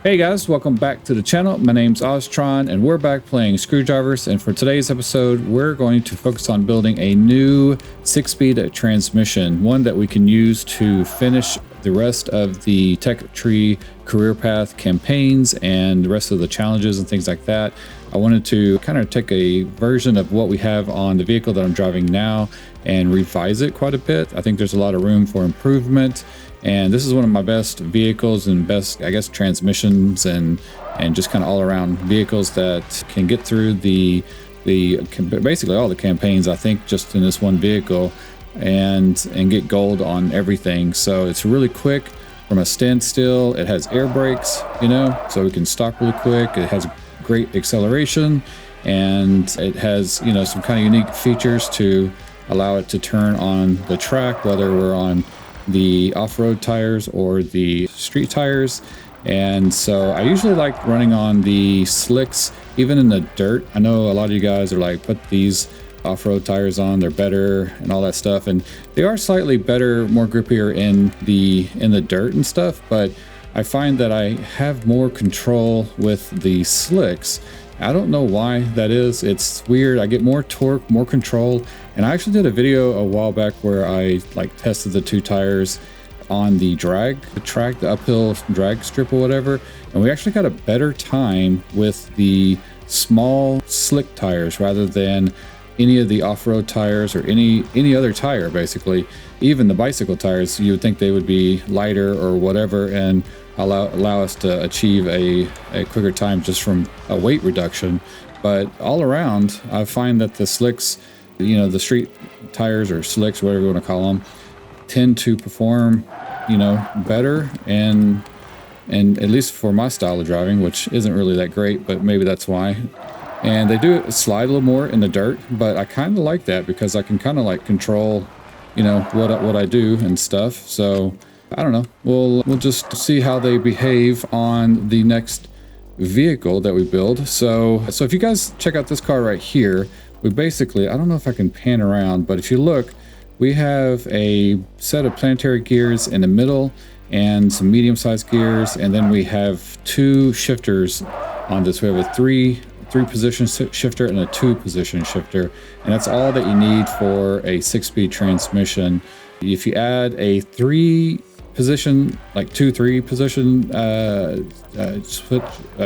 Hey guys, welcome back to the channel. My name's Oztron and we're back playing Screwdrivers, and for today's episode we're going to focus on building a new 6-speed transmission, one that we can use to finish the rest of the Tech Tree career path campaigns and the rest of the challenges and things like that. I wanted to kind of take a version of what we have on the vehicle that I'm driving now and revise it quite a bit. I think there's a lot of room for improvement. And this is one of my best vehicles and best, I guess, transmissions and just kind of all around vehicles that can get through the basically all the campaigns, I think, just in this one vehicle and get gold on everything. So it's really quick from a standstill. It has air brakes, so we can stop really quick. It has great acceleration, and it has, some kind of unique features to allow it to turn on the track, whether we're on the off-road tires or the street tires. And so I usually like running on the slicks, even in the dirt. I know a lot of you guys are like, put these off-road tires on, they're better and all that stuff, and they are slightly better, more grippier in the dirt and stuff, but I find that I have more control with the slicks. I don't know why that is. It's weird. I get more torque, more control. And I actually did a video a while back where I tested the two tires on the track, the uphill drag strip or whatever. And we actually got a better time with the small slick tires rather than any of the off-road tires or any other tire, basically. Even the bicycle tires, you would think they would be lighter or whatever and allow us to achieve a quicker time just from a weight reduction. But all around, I find that the slicks, the street tires or slicks, whatever you want to call them, tend to perform, better and at least for my style of driving, which isn't really that great, but maybe that's why. And they do slide a little more in the dirt, but I kind of like that because I can kind of control, what I do and stuff. So I don't know. We'll just see how they behave on the next vehicle that we build. So if you guys check out this car right here, we basically, I don't know if I can pan around, but if you look, we have a set of planetary gears in the middle and some medium-sized gears, and then we have two shifters on this. We have a three position shifter and a 2-position shifter, and that's all that you need for a 6-speed transmission. If you add a 3-position, 2-3-position switch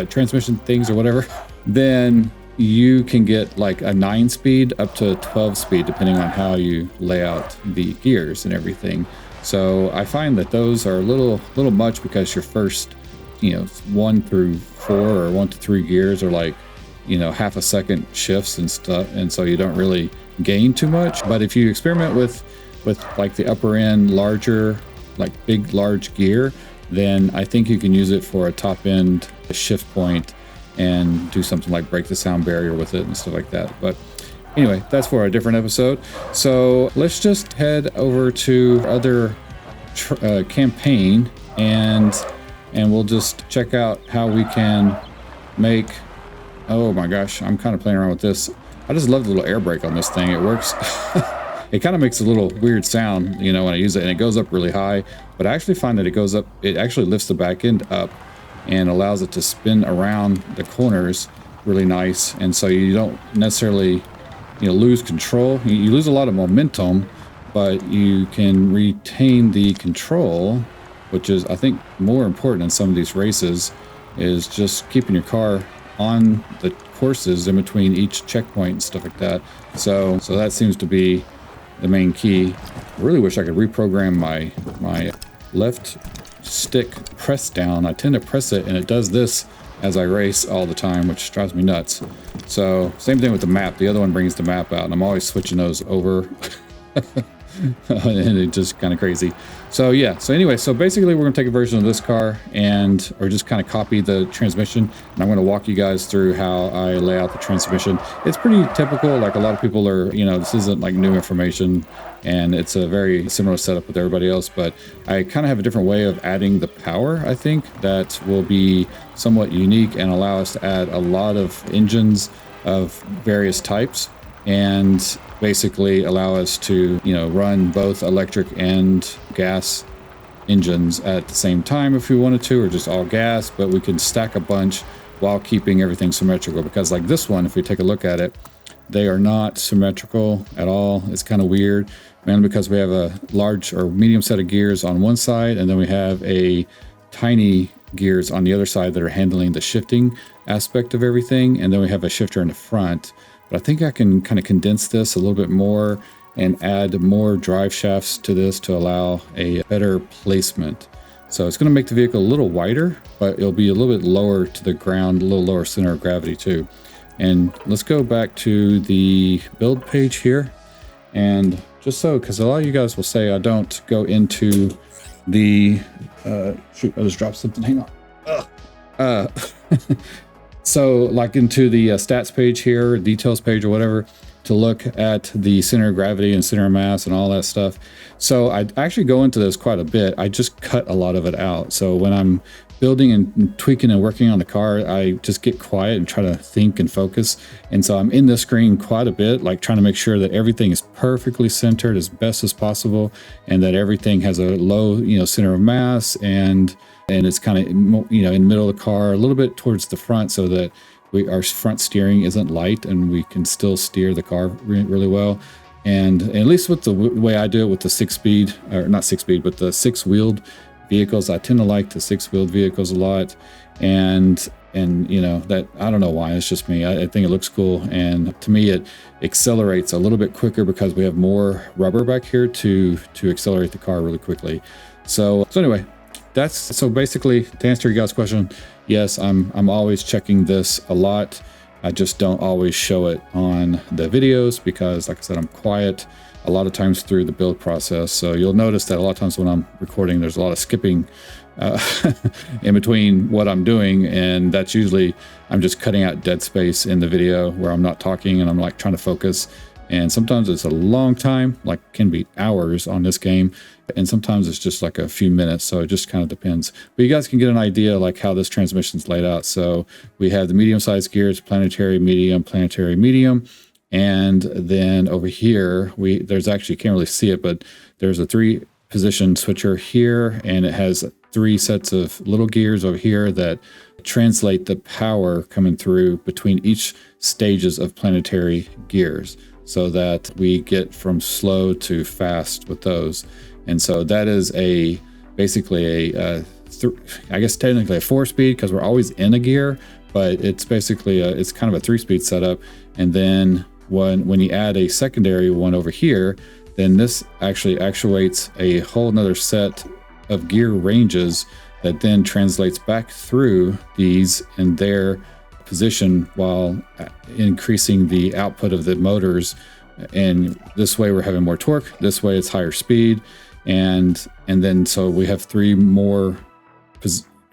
transmission things or whatever, then you can get a 9-speed up to 12-speed depending on how you lay out the gears and everything. So I find that those are a little much because your first 1 through 4 or 1 to 3 gears are half a second shifts and stuff, and so you don't really gain too much. But if you experiment with the upper end larger, big large gear, then I think you can use it for a top end shift point and do something like break the sound barrier with it and stuff like that. But anyway, that's for a different episode. So let's just head over to other campaign and we'll just check out how we can make. Oh my gosh, I'm kind of playing around with this. I just love the little air brake on this thing. It works. It kind of makes a little weird sound, when I use it, and it goes up really high, but I actually find that it actually lifts the back end up and allows it to spin around the corners really nice. And so you don't necessarily, lose control. You lose a lot of momentum, but you can retain the control, which is, I think, more important in some of these races, is just keeping your car on the courses in between each checkpoint and stuff like that. So that seems to be the main key. I really wish I could reprogram my left stick press down. I tend to press it and it does this as I race all the time, which drives me nuts. So same thing with the map. The other one brings the map out and I'm always switching those over. And it's just kind of crazy. So yeah, so anyway, so basically we're gonna take a version of this car or just kind of copy the transmission, and I'm gonna walk you guys through how I lay out the transmission. It's pretty typical, a lot of people are, this isn't new information, and it's a very similar setup with everybody else, but I kind of have a different way of adding the power, I think, that will be somewhat unique and allow us to add a lot of engines of various types and basically allow us to run both electric and gas engines at the same time if we wanted to, or just all gas, but we can stack a bunch while keeping everything symmetrical. Because like this one, if we take a look at it, they are not symmetrical at all. It's kind of weird, mainly because we have a large or medium set of gears on one side, and then we have a tiny gears on the other side that are handling the shifting aspect of everything, and then we have a shifter in the front. But I think I can kind of condense this a little bit more and add more drive shafts to this to allow a better placement. So it's going to make the vehicle a little wider, but it'll be a little bit lower to the ground, a little lower center of gravity too. And let's go back to the build page here. And just so, because a lot of you guys will say I don't go into the, shoot, I just dropped something, hang on. So like into the stats page here, details page or whatever, to look at the center of gravity and center of mass and all that stuff. So I actually go into this quite a bit. I just cut a lot of it out. So when I'm building and tweaking and working on the car, I just get quiet and try to think and focus. And so I'm in the screen quite a bit, like trying to make sure that everything is perfectly centered as best as possible, and that everything has a low, center of mass, and it's kind of, in the middle of the car, a little bit towards the front, so that our front steering isn't light and we can still steer the car really well. And at least with the way I do it with the but the six-wheeled vehicles, I tend to like the six-wheeled vehicles a lot. And that, I don't know why, it's just me. I think it looks cool. And to me, it accelerates a little bit quicker because we have more rubber back here to accelerate the car really quickly. So anyway, so basically, to answer your guys' question, yes, I'm always checking this a lot. I just don't always show it on the videos because, like I said, I'm quiet a lot of times through the build process. So you'll notice that a lot of times when I'm recording, there's a lot of skipping in between what I'm doing, and that's usually I'm just cutting out dead space in the video where I'm not talking and I'm like trying to focus. And sometimes it's a long time, like can be hours on this game, and sometimes it's just like a few minutes. So it just kind of depends. But you guys can get an idea like how this transmission is laid out. So we have the medium-sized gears, planetary, medium, and then over here there's actually, you can't really see it, but there's a 3-position switcher here, and it has 3 sets of little gears over here that translate the power coming through between each stages of planetary gears, so that we get from slow to fast with those. And so that is basically I guess technically a 4-speed, because we're always in a gear, but it's basically it's kind of a 3-speed setup. And then when you add a secondary one over here, then this actually actuates a whole nother set of gear ranges that then translates back through these and their position while increasing the output of the motors. And this way we're having more torque, this way it's higher speed, and then so we have 3 more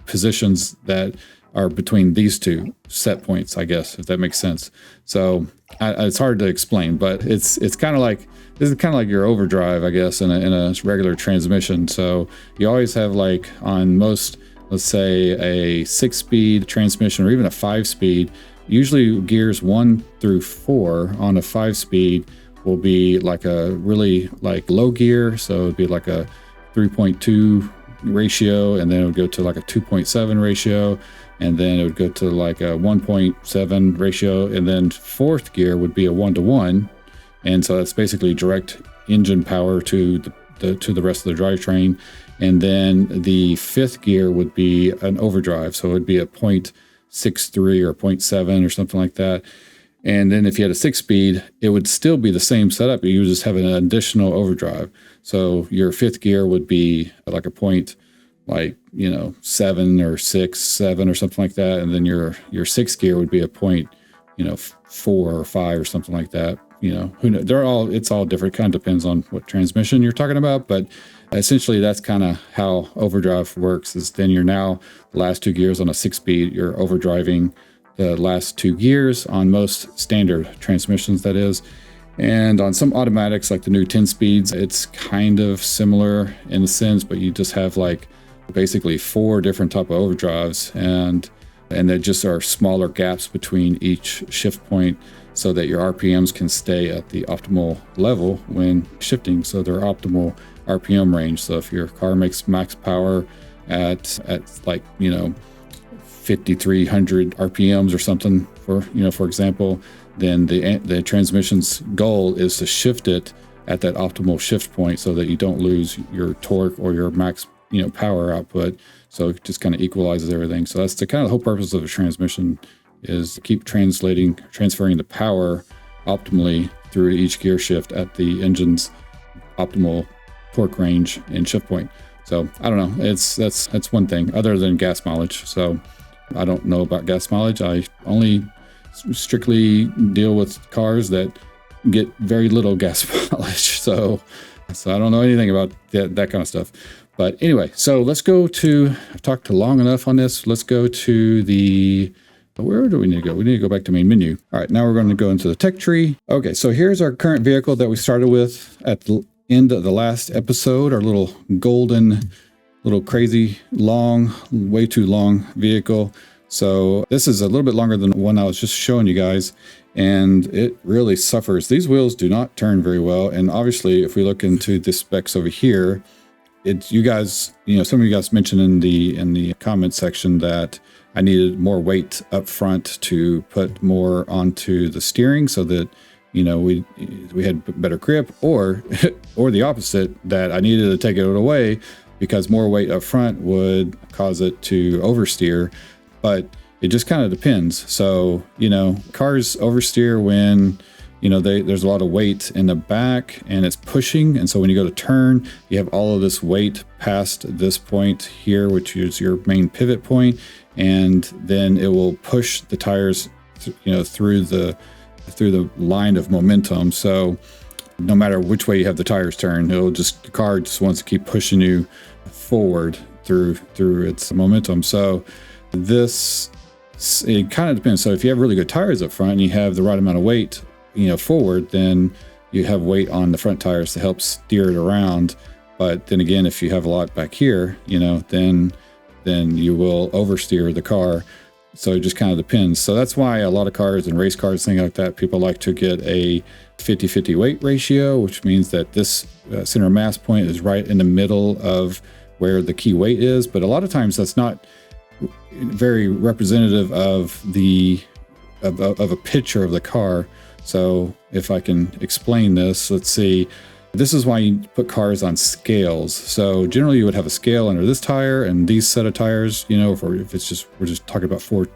positions that are between these 2 set points, I guess, if that makes sense. So it's hard to explain, but it's kind of like, this is kind of like your overdrive, I guess, in a regular transmission. So you always have, like, on most, let's say a 6-speed transmission or even a 5-speed, usually gears 1 through 4 on a 5-speed will be like a really like low gear. So it'd be like a 3.2 ratio, and then it would go to like a 2.7 ratio, and then it would go to like a 1.7 ratio, and then 4th gear would be a 1-to-1. And so that's basically direct engine power to the rest of the drivetrain. And then the 5th gear would be an overdrive, so it would be a 0.63 or 0.7 or something like that. And then if you had a 6-speed, it would still be the same setup, but you would just have an additional overdrive. So your 5th gear would be like a point, like, 7 or 6, 7 or something like that. And then your 6th gear would be a point, 4 or 5 or something like that. Who knows? It's all different. Kind of depends on what transmission you're talking about, but essentially that's kind of how overdrive works. Is then you're now the last 2 gears on a 6-speed, you're overdriving the last 2 gears on most standard transmissions, that is. And on some automatics, like the new 10 speeds, it's kind of similar in a sense, but you just have like basically 4 different type of overdrives. And And there just are smaller gaps between each shift point so that your RPMs can stay at the optimal level when shifting. So they're optimal RPM range. So if your car makes max power at like, 5,300 RPMs or something, for example, then the transmission's goal is to shift it at that optimal shift point so that you don't lose your torque or your max power output. So it just kind of equalizes everything. So that's the kind of the whole purpose of a transmission, is to keep transferring the power optimally through each gear shift at the engine's optimal torque range and shift point. So I don't know, that's one thing other than gas mileage. So I don't know about gas mileage. I only strictly deal with cars that get very little gas mileage. So I don't know anything about that kind of stuff. But anyway, so let's go to, I've talked long enough on this. Let's go to where do we need to go? We need to go back to main menu. All right, now we're going to go into the tech tree. Okay, so here's our current vehicle that we started with at the end of the last episode, our little golden, little crazy long, way too long vehicle. So this is a little bit longer than the one I was just showing you guys, and it really suffers. These wheels do not turn very well. And obviously, if we look into the specs over here, you guys, some of you guys mentioned in the comment section that I needed more weight up front to put more onto the steering so that, we had better grip, or the opposite, that I needed to take it away because more weight up front would cause it to oversteer. But it just kind of depends. So, cars oversteer when, there's a lot of weight in the back and it's pushing. And so when you go to turn, you have all of this weight past this point here, which is your main pivot point. And then it will push the tires, through the line of momentum. So no matter which way you have the tires turned, the car just wants to keep pushing you forward through its momentum. So it kind of depends. So if you have really good tires up front and you have the right amount of weight, forward, then you have weight on the front tires to help steer it around. But then again, if you have a lot back here, then you will oversteer the car. So it just kind of depends. So that's why a lot of cars and race cars, things like that, people like to get a 50-50 weight ratio, which means that this center mass point is right in the middle of where the key weight is. But a lot of times that's not very representative of a picture of the car. So if I can explain this, let's see. This is why you put cars on scales. So generally you would have a scale under this tire and these set of tires, if it's just, we're just talking about 4,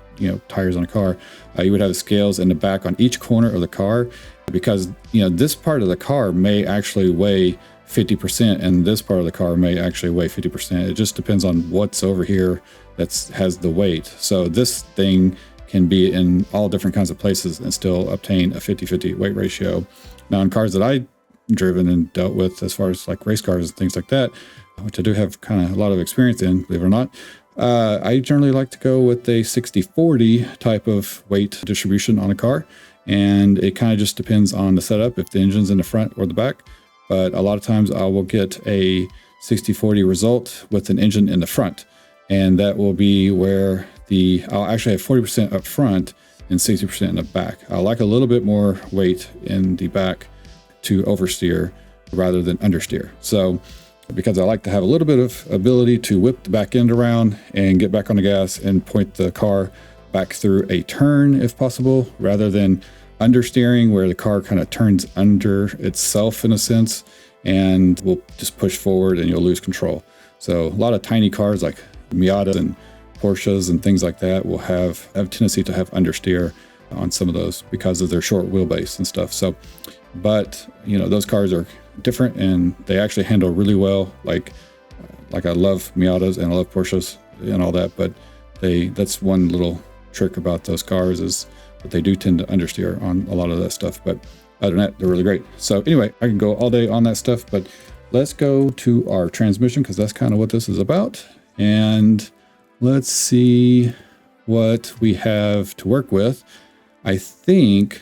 tires on a car, you would have scales in the back on each corner of the car, because, this part of the car may actually weigh 50% and this part of the car may actually weigh 50%. It just depends on what's over here that has the weight. So this thing can be in all different kinds of places and still obtain a 50-50 weight ratio. Now in cars that I've driven and dealt with, as far as like race cars and things like that, which I do have kind of a lot of experience in, believe it or not, I generally like to go with a 60-40 type of weight distribution on a car. And it kind of just depends on the setup, if the engine's in the front or the back. But a lot of times I will get a 60-40 result with an engine in the front. And that will be where I'll actually have 40% up front and 60% in the back. I like a little bit more weight in the back to oversteer rather than understeer. So because I like to have a little bit of ability to whip the back end around and get back on the gas and point the car back through a turn if possible, rather than understeering where the car kind of turns under itself in a sense and will just push forward and you'll lose control. So a lot of tiny cars like Miatas and Porsches and things like that will have a tendency to have understeer on some of those because of their short wheelbase and stuff. So, but those cars are different and they actually handle really well. Like I love Miatas and I love Porsches and all that, but that's one little trick about those cars is that they do tend to understeer on a lot of that stuff. But other than that, they're really great. So anyway, I can go all day on that stuff, but let's go to our transmission because that's kind of what this is about. And let's see what we have to work with. I think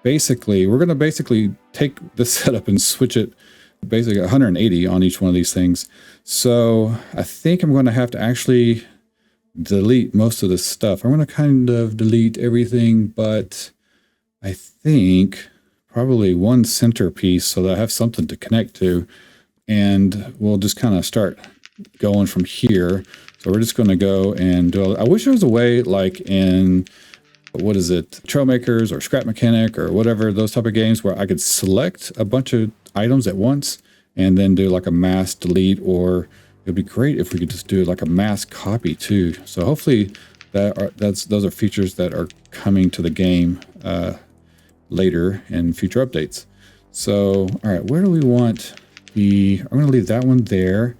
basically we're going to take this setup and switch it basically 180 on each one of these things. So I think I'm going to have to actually delete most of this stuff. I'm going to kind of delete everything, but I think probably one centerpiece so that I have something to connect to. And we'll just kind of start going from here. So we're just going to go and do. I wish there was a way like in, what is it, Trailmakers or Scrap Mechanic or whatever, those type of games where I could select a bunch of items at once and then do like a mass delete, or it'd be great if we could just do like a mass copy too. So hopefully those are features that are coming to the game later in future updates. So, all right, where do we want I'm going to leave that one there.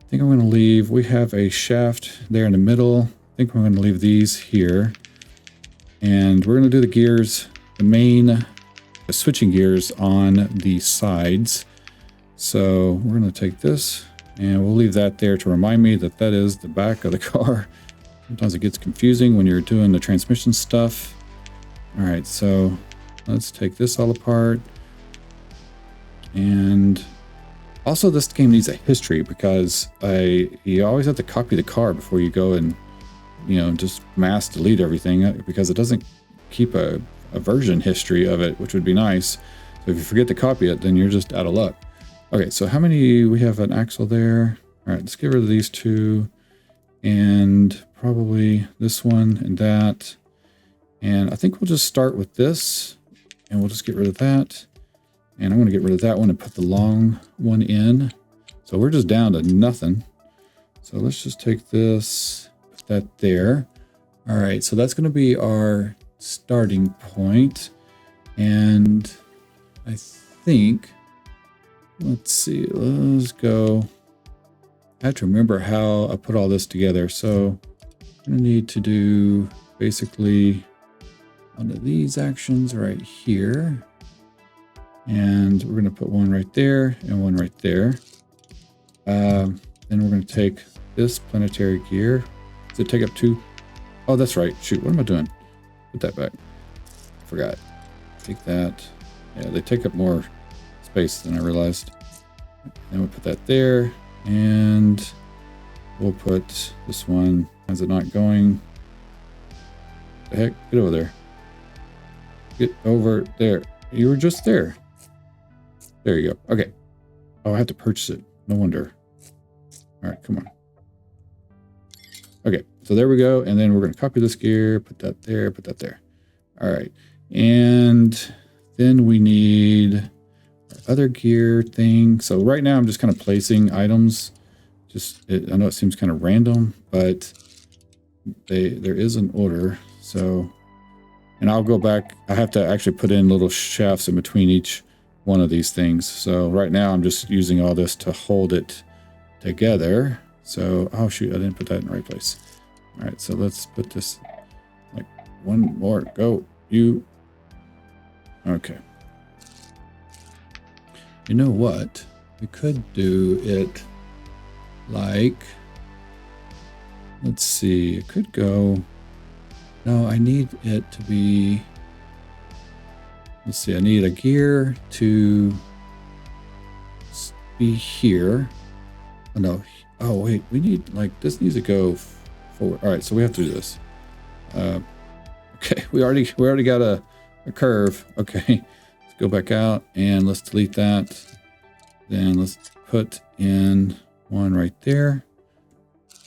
I think I'm going to leave, we have a shaft there in the middle. I think we're going to leave these here. And we're going to do the gears, the switching gears on the sides. So we're going to take this and we'll leave that there to remind me that that is the back of the car. Sometimes it gets confusing when you're doing the transmission stuff. All right, so let's take this all apart. And also this game needs a history because you always have to copy the car before you go and, just mass delete everything, because it doesn't keep a version history of it, which would be nice. So if you forget to copy it, then you're just out of luck. Okay, so how many, we have an axle there. All right, let's get rid of these two and probably this one and that. And I think we'll just start with this and we'll just get rid of that. And I'm going to get rid of that one and put the long one in. So we're just down to nothing. So let's just take this, put that there. All right, so that's going to be our starting point. And I think, let's see, let's go. I have to remember how I put all this together. So I'm going to need to do basically one of these actions right here. And we're going to put one right there and one right there. Then we're going to take this planetary gear. Does it take up two? Oh, that's right. Shoot, what am I doing? Put that back. Forgot. Take that. Yeah, they take up more space than I realized. Then we'll put that there. And we'll put this one. Is it not going? The heck? Get over there. Get over there. You were just there. There you go. Okay. Oh, I have to purchase it. No wonder. All right, come on. Okay, so there we go. And then we're going to copy this gear, put that there, put that there. All right. And then we need our other gear thing. So right now I'm just kind of placing items. I know it seems kind of random, but there is an order. So, and I'll go back. I have to actually put in little shafts in between each one of these things. So right now I'm just using all this to hold it together. So, oh shoot, I didn't put that in the right place. All right, so let's put this like one more. Go, you. Okay. You know what? We could do it like, let's see, it could go, no, I need it to be, let's see, I need a gear to be here. Oh, no. Oh, wait, we need, like, this needs to go forward. All right, so we have to do this. Okay, we already got a curve. Okay, let's go back out and let's delete that. Then let's put in one right there.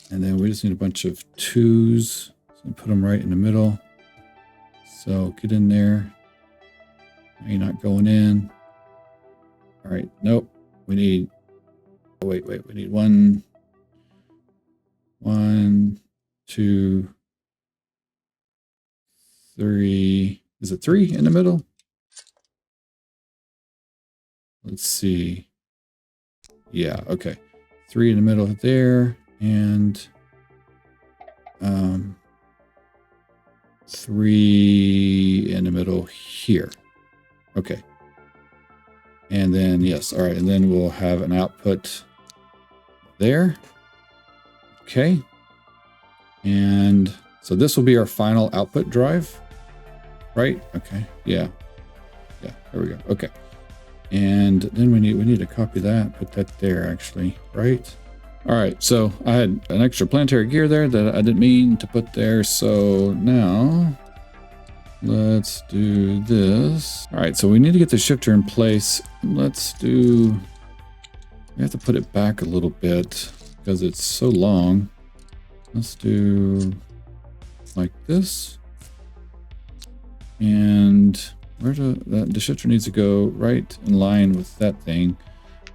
And then we just need a bunch of twos. So put them right in the middle. So get in there. You're not going in. All right, nope. We need, oh, wait, we need one, two, three. Is it three in the middle? Let's see. Yeah, okay. Three in the middle there, and three in the middle here. Okay. And then, yes, all right, and then we'll have an output there. Okay. And so this will be our final output drive, right? Okay, yeah. Yeah, there we go, okay. And then we need to copy that, put that there actually, right? All right, so I had an extra planetary gear there that I didn't mean to put there. So now let's do this. All right, so we need to get the shifter in place. Let's do, we have to put it back a little bit because it's so long. Let's do like this. And where the shifter needs to go right in line with that thing.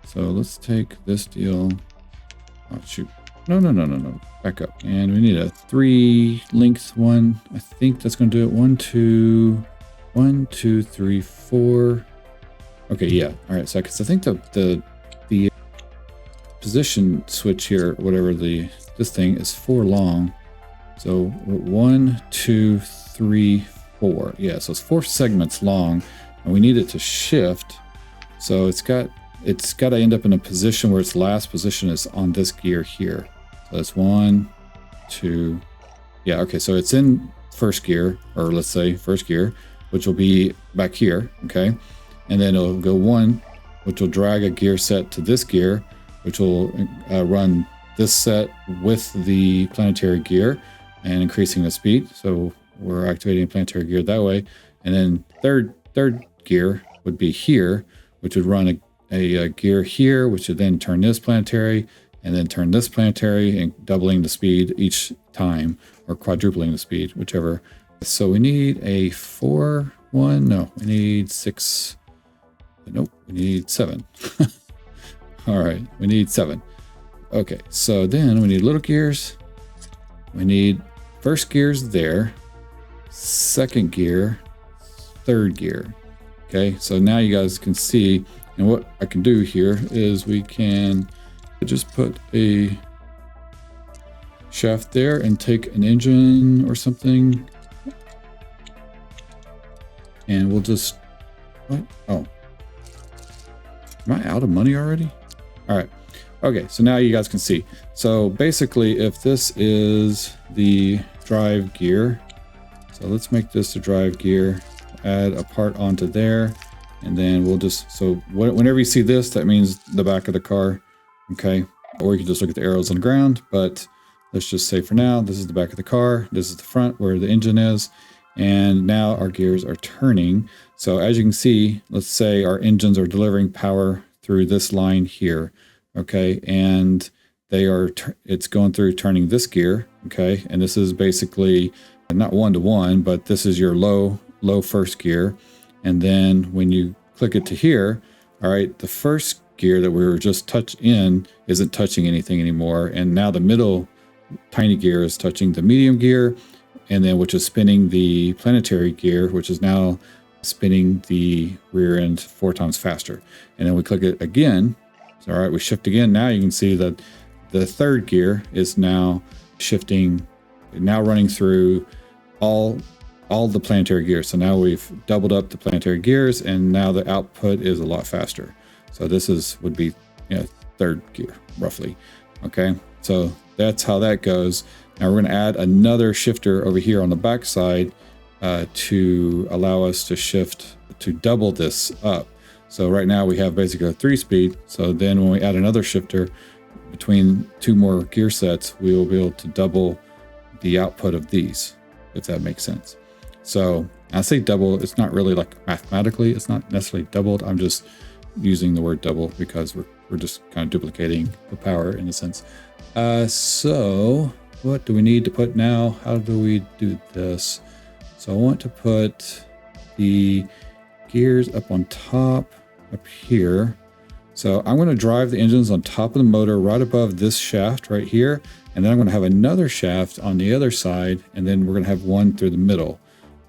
So let's take this deal. Oh, shoot. No. Back up. And we need a 3 length one. I think that's going to do it. 1, 2, 3, 4. Okay, yeah. All right. So I think the position switch here, whatever this thing is 4 long. So 1, 2, 3, 4. Yeah. So it's 4 segments long, and we need it to shift. So it's got to end up in a position where its last position is on this gear here. So that's 1, 2. Yeah, okay, so it's in first gear, or let's say first gear, which will be back here, okay? And then it'll go 1, which will drag a gear set to this gear, which will run this set with the planetary gear and increasing the speed. So we're activating planetary gear that way. And then third gear would be here, which would run a gear here, which would then turn this planetary and then turn this planetary, and doubling the speed each time, or quadrupling the speed, whichever. So we need a 4, 1, no, we need 6. Nope, we need 7. All right, we need 7. Okay, so then we need little gears. We need first gears there, second gear, third gear. Okay, so now you guys can see, and what I can do here is we can just put a shaft there and take an engine or something. And we'll just, what? Oh, am I out of money already? All right. Okay, so now you guys can see. So basically, if this is the drive gear, so let's make this the drive gear, add a part onto there. And then we'll just, so whenever you see this, that means the back of the car, okay? Or you can just look at the arrows on the ground, but let's just say for now, this is the back of the car. This is the front where the engine is. And now our gears are turning. So as you can see, let's say our engines are delivering power through this line here, okay? And it's going through turning this gear, okay? And this is basically not 1-to-1, but this is your low first gear. And then when you click it to here, all right, the first gear that we were just isn't touching anything anymore. And now the middle tiny gear is touching the medium gear, and then which is spinning the planetary gear, which is now spinning the rear end 4 times faster. And then we click it again. So, all right, we shift again. Now you can see that the third gear is now shifting, now running through all the planetary gears. So now we've doubled up the planetary gears, and now the output is a lot faster. So this would be, third gear roughly. Okay, so that's how that goes. Now we're going to add another shifter over here on the back side to allow us to shift to double this up. So right now we have basically a 3-speed. So then when we add another shifter between 2 more gear sets, we will be able to double the output of these, if that makes sense. So I say double, it's not really like mathematically, it's not necessarily doubled. I'm just using the word double because we're just kind of duplicating the power in a sense. So what do we need to put now? How do we do this? So I want to put the gears up on top, up here. So I'm going to drive the engines on top of the motor right above this shaft right here. And then I'm going to have another shaft on the other side. And then we're going to have one through the middle.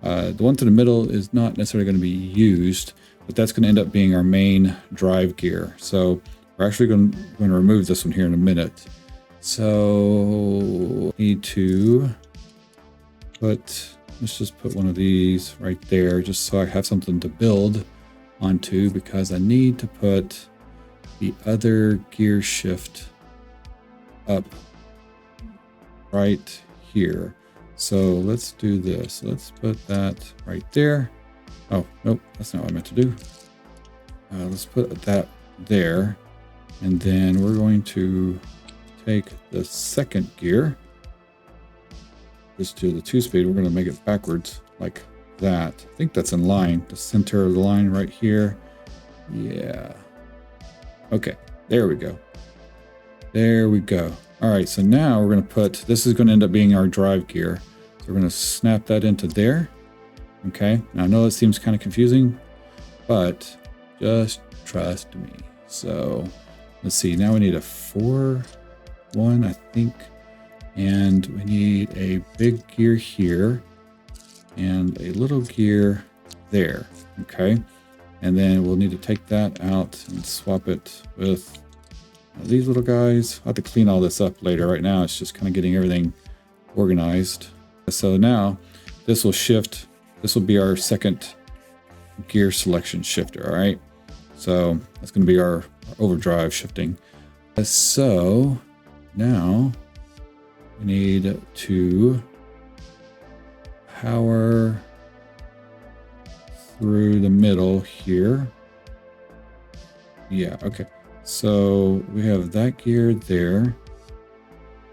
The one through the middle is not necessarily going to be used, but that's going to end up being our main drive gear. So we're actually going to remove this one here in a minute. So need to let's just put one of these right there, just so I have something to build onto, because I need to put the other gear shift up right here. So let's do this. Let's put that right there. Oh, nope, that's not what I meant to do. Let's put that there. And then we're going to take the second gear, just to the 2-speed. We're going to make it backwards like that. I think that's in line, the center of the line right here. Yeah. Okay, there we go. There we go. All right, so now we're going to put, this is going to end up being our drive gear. So we're going to snap that into there. Okay, now I know it seems kind of confusing, but just trust me. So let's see, now we need a 4-1, I think. And we need a big gear here and a little gear there. Okay, and then we'll need to take that out and swap it with these little guys. I'll have to clean all this up later. Right now it's just kind of getting everything organized. So now this will shift. This will be our second gear selection shifter. All right, so that's going to be our overdrive shifting. So now we need to power through the middle here. Yeah, okay. So we have that gear there.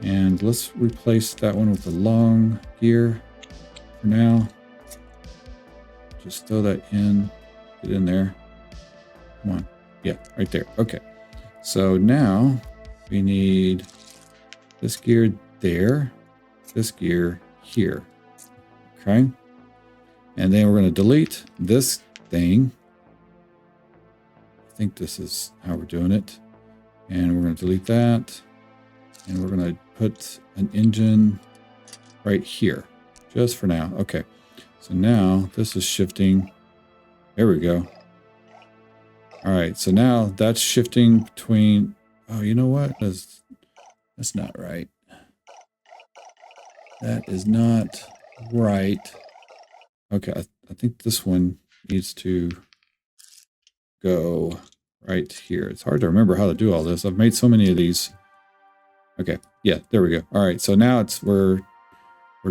And let's replace that one with the long gear for now. Just throw that in, get in there. Come on. Yeah, right there. Okay. So now we need this gear there, this gear here. Okay. And then we're going to delete this thing. I think this is how we're doing it. And we're going to delete that. And we're going to put an engine right here, just for now. Okay. So now this is shifting. There we go. All right. So now that's shifting between, oh, you know what? That's not right. That is not right. Okay, I think this one needs to go right here. It's hard to remember how to do all this. I've made so many of these. Okay, yeah, there we go. All right, so now we're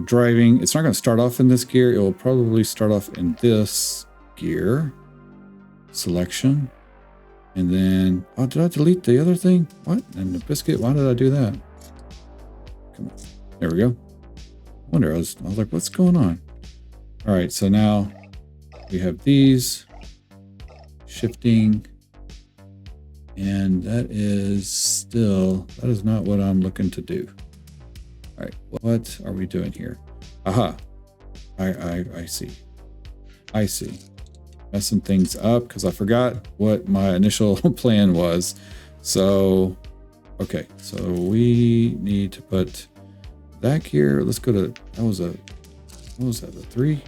driving. It's not going to start off in this gear. It will probably start off in this gear selection. And then, oh, did I delete the other thing? What? And the biscuit, why did I do that? Come on, there we go. I wonder, I was like, what's going on? All right, so now we have these shifting, and that is not what I'm looking to do. All right, what are we doing here? Aha, I see. Messing things up because I forgot what my initial plan was. So, okay, so we need to put that gear. Let's go to, what was that, the 3?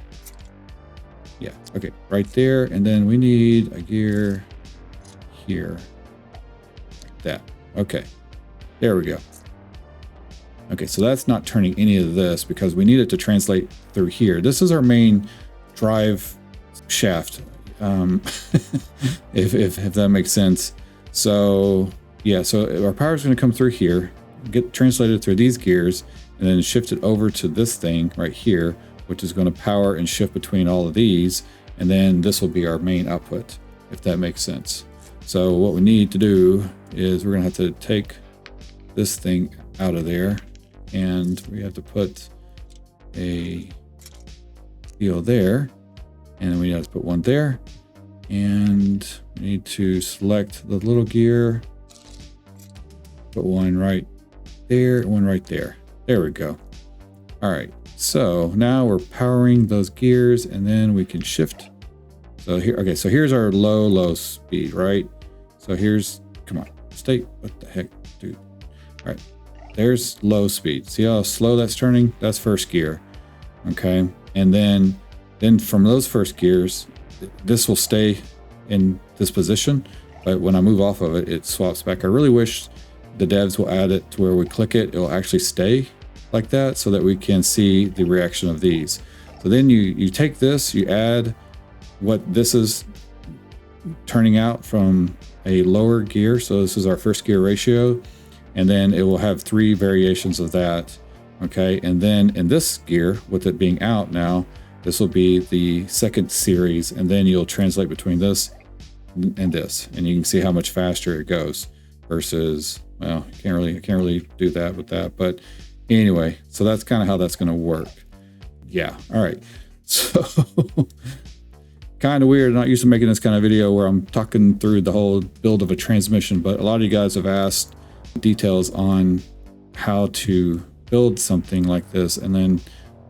Yeah, okay, right there. And then we need a gear here, like that. Okay, there we go. Okay, so that's not turning any of this because we need it to translate through here. This is our main drive shaft, if that makes sense. So yeah, so our power is going to come through here, get translated through these gears, and then shift it over to this thing right here, which is going to power and shift between all of these. And then this will be our main output, if that makes sense. So what we need to do is we're going to have to take this thing out of there, and we have to put a wheel there, and we have to put one there, and we need to select the little gear, put one right there, one right there. There we go. All right, so now we're powering those gears, and then we can shift. So here, okay, so here's our low speed, right? So here's, come on, stay, what the heck, dude? All right, there's low speed. See how slow that's turning? That's first gear, okay? And then from those first gears, this will stay in this position, but when I move off of it, it swaps back. I really wish the devs will add it to where we click it, it'll actually stay like that so that we can see the reaction of these. So then you take this, you add what this is turning out from a lower gear. So this is our first gear ratio, and then it will have 3 variations of that. Okay, and then in this gear, with it being out now, this will be the second series, and then you'll translate between this and this, and you can see how much faster it goes. versus, well, I can't really do that with that. But anyway, so that's kind of how that's going to work. Yeah. All right. So kind of weird. Not used to making this kind of video where I'm talking through the whole build of a transmission, but a lot of you guys have asked details on how to build something like this and then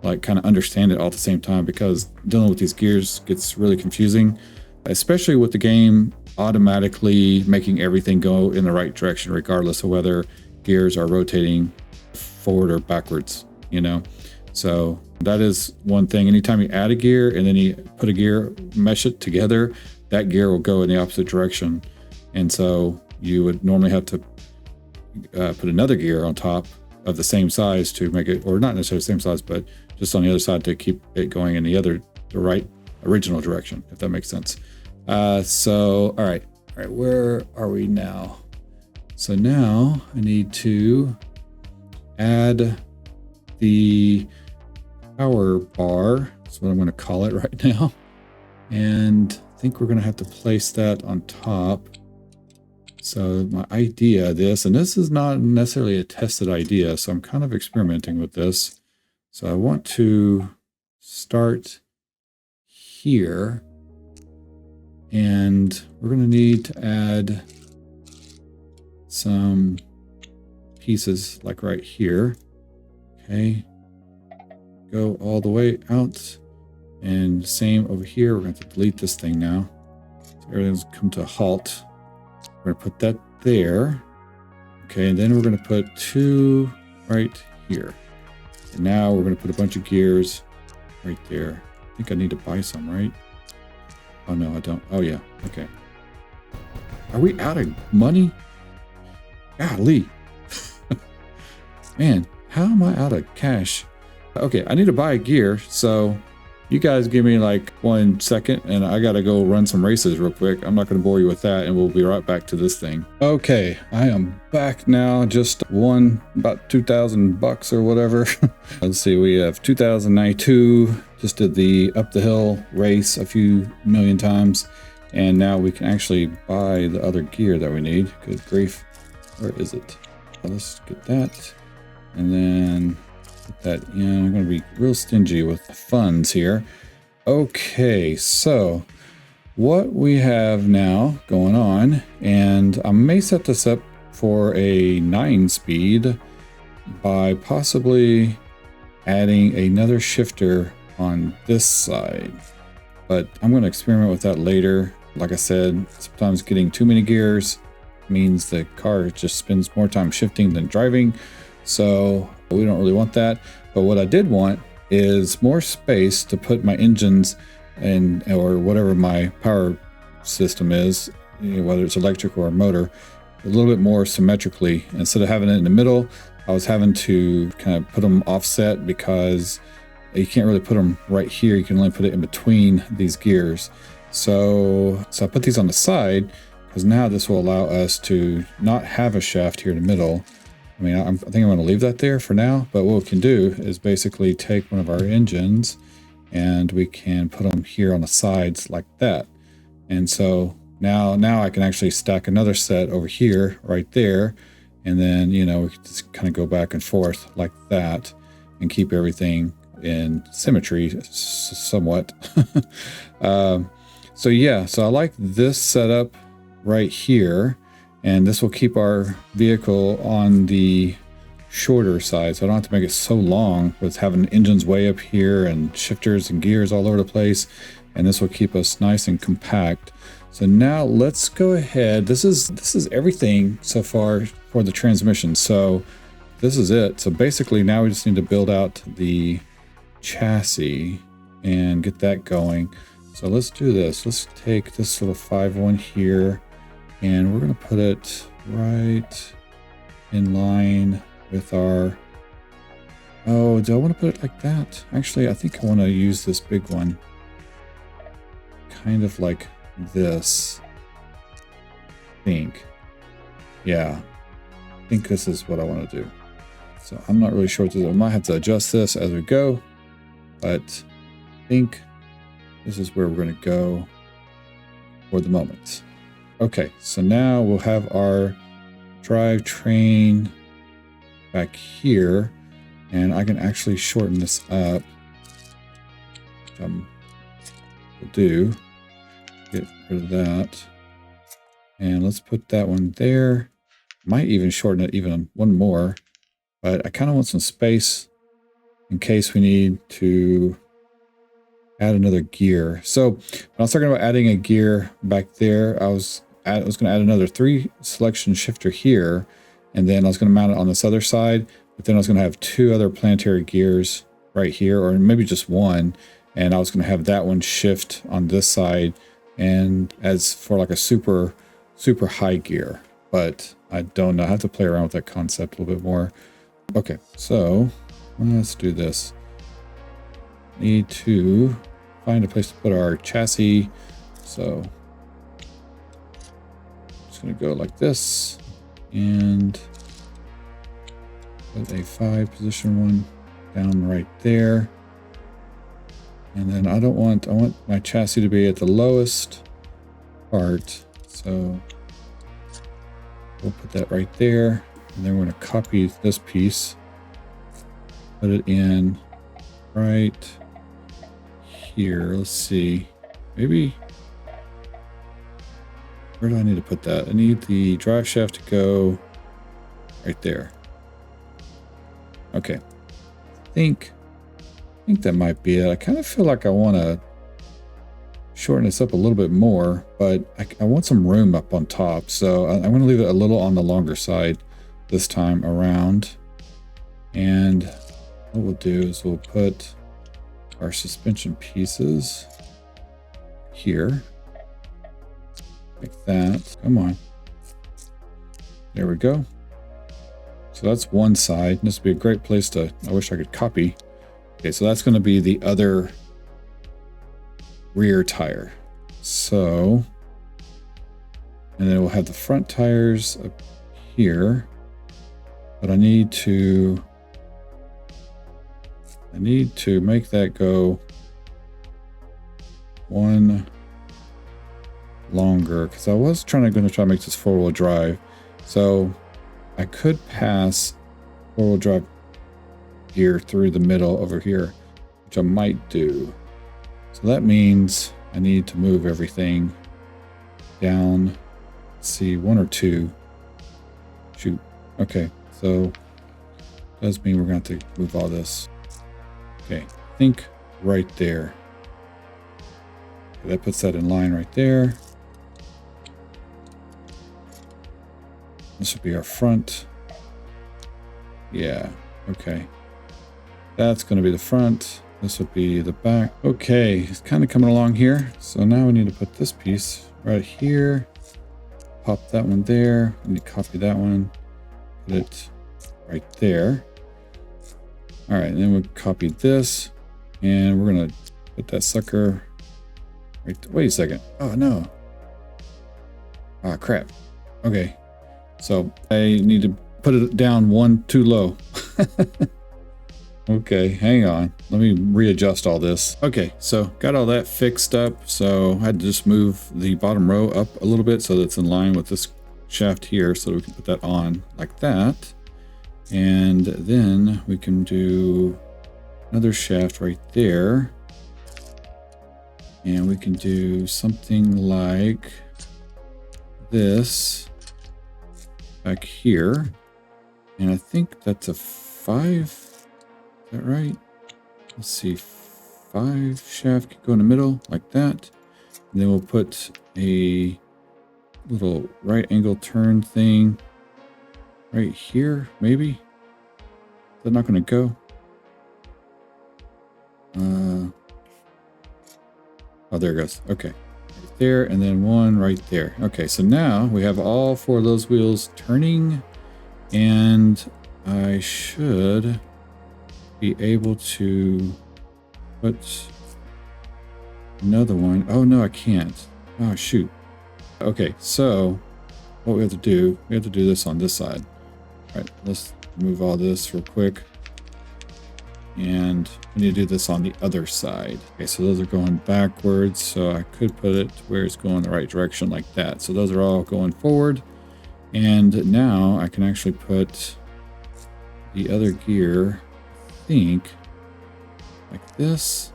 like kind of understand it all at the same time, because dealing with these gears gets really confusing, especially with the game automatically making everything go in the right direction regardless of whether gears are rotating forward or backwards, you know. So that is one thing. Anytime you add a gear and then you put a gear, mesh it together, that gear will go in the opposite direction. And so you would normally have to put another gear on top of the same size to make it, or not necessarily the same size, but just on the other side to keep it going in the right original direction, if that makes sense. So, all right, where are we now? So now I need to add the power bar. That's what I'm going to call it right now. And I think we're going to have to place that on top. So my idea of this, and this is not necessarily a tested idea, so I'm kind of experimenting with this. So I want to start here, and we're going to need to add some pieces like right here. Okay, go all the way out, and same over here. We're going to delete this thing now. So everything's come to a halt. We're going to put that there. Okay, and then we're going to put 2 right here. And now we're going to put a bunch of gears right there. I think I need to buy some, right? Oh, no, I don't. Oh, yeah. Okay. Are we out of money? Golly. Man, how am I out of cash? Okay, I need to buy a gear, so you guys give me like 1 second and I gotta go run some races real quick. I'm not gonna bore you with that, and we'll be right back to this thing. Okay, I am back now. Just won about 2,000 bucks or whatever. Let's see, we have 2092. Just did the up the hill race a few million times, and now we can actually buy the other gear that we need. Good grief, where is it? Let's get that, and then put that in. I'm going to be real stingy with the funds here. Okay, so what we have now going on, and I may set this up for a 9-speed by possibly adding another shifter on this side, but I'm going to experiment with that later. Like I said, sometimes getting too many gears means the car just spends more time shifting than driving, so we don't really want that. But what I did want is more space to put my engines and or whatever my power system is, whether it's electric or a motor, a little bit more symmetrically. Instead of having it in the middle, I was having to kind of put them offset, because you can't really put them right here. You can only put it in between these gears. So I put these on the side, because now this will allow us to not have a shaft here in the middle. I mean, I think I'm going to leave that there for now, but what we can do is basically take one of our engines and we can put them here on the sides like that. And so now I can actually stack another set over here, right there. And then, we can just kind of go back and forth like that and keep everything in symmetry somewhat. So I like this setup right here. And this will keep our vehicle on the shorter side, so I don't have to make it so long with having engines way up here and shifters and gears all over the place. And this will keep us nice and compact. So now let's go ahead. This is everything so far for the transmission. So this is it. So basically now we just need to build out the chassis and get that going. So let's do this. Let's take this little 5-1 here, and we're going to put it right in line with our... Oh, do I want to put it like that? Actually, I think I want to use this big one. Kind of like this. I think. Yeah. I think this is what I want to do. So I'm not really sure what this is. I might have to adjust this as we go, but I think this is where we're going to go for the moment. Okay, so now we'll have our drivetrain back here, and I can actually shorten this up. Which will do. Get rid of that. And let's put that one there. Might even shorten it even one more, but I kind of want some space in case we need to add another gear. So when I was talking about adding a gear back there, I was going to add another 3 selection shifter here, and then I was going to mount it on this other side, but then I was going to have 2 other planetary gears right here, or maybe just one, and I was going to have that one shift on this side and as for like a super high gear, but I don't know. I have to play around with that concept a little bit more. Okay, so let's do this. Need to find a place to put our chassis. So I'm just going to go like this and put a 5 position one down right there. And then I want my chassis to be at the lowest part. So we'll put that right there. And then we're going to copy this piece, put it in right here. Let's see. Maybe, where do I need to put that? I need the drive shaft to go right there. Okay. I think that might be it. I kind of feel like I want to shorten this up a little bit more, but I want some room up on top. So I'm going to leave it a little on the longer side this time around. And what we'll do is we'll put our suspension pieces here like that. Come on. There we go. So that's one side. This would be a great place to, I wish I could copy. Okay, so that's going to be the other rear tire. So, and then we'll have the front tires up here, but I need to make that go one longer, because I was going to try to make this 4-wheel drive. So I could pass 4-wheel drive gear through the middle over here, which I might do. So that means I need to move everything down. Let's see, 1 or 2. Shoot. Okay, so does mean we're going to have to move all this. Okay, I think right there. Okay, that puts that in line right there. This will be our front. Yeah, okay. That's going to be the front. This will be the back. Okay, it's kind of coming along here. So now we need to put this piece right here. Pop that one there. We need to copy that one. Put it right there. All right, and then we'll copy this. And we're going to put that sucker right there. Wait a second. Oh, no. Ah, crap. Okay. So I need to put it down 1 too low. Okay, hang on. Let me readjust all this. Okay, so got all that fixed up. So I had to just move the bottom row up a little bit so that it's in line with this shaft here, so that we can put that on like that. And then we can do another shaft right there. And we can do something like this back here. And I think that's a 5. Is that right? Let's see, 5 shaft could go in the middle like that. And then we'll put a little right angle turn thing right here, maybe. Is that not going to go? Oh, there it goes. Okay. Right there, and then one right there. Okay, so now we have all 4 of those wheels turning, and I should be able to put another one. Oh no, I can't. Oh shoot. Okay, so what we have to do this on this side. All right, let's move all this real quick. And we need to do this on the other side. Okay, so those are going backwards. So I could put it where it's going the right direction like that. So those are all going forward. And now I can actually put the other gear, I think, like this.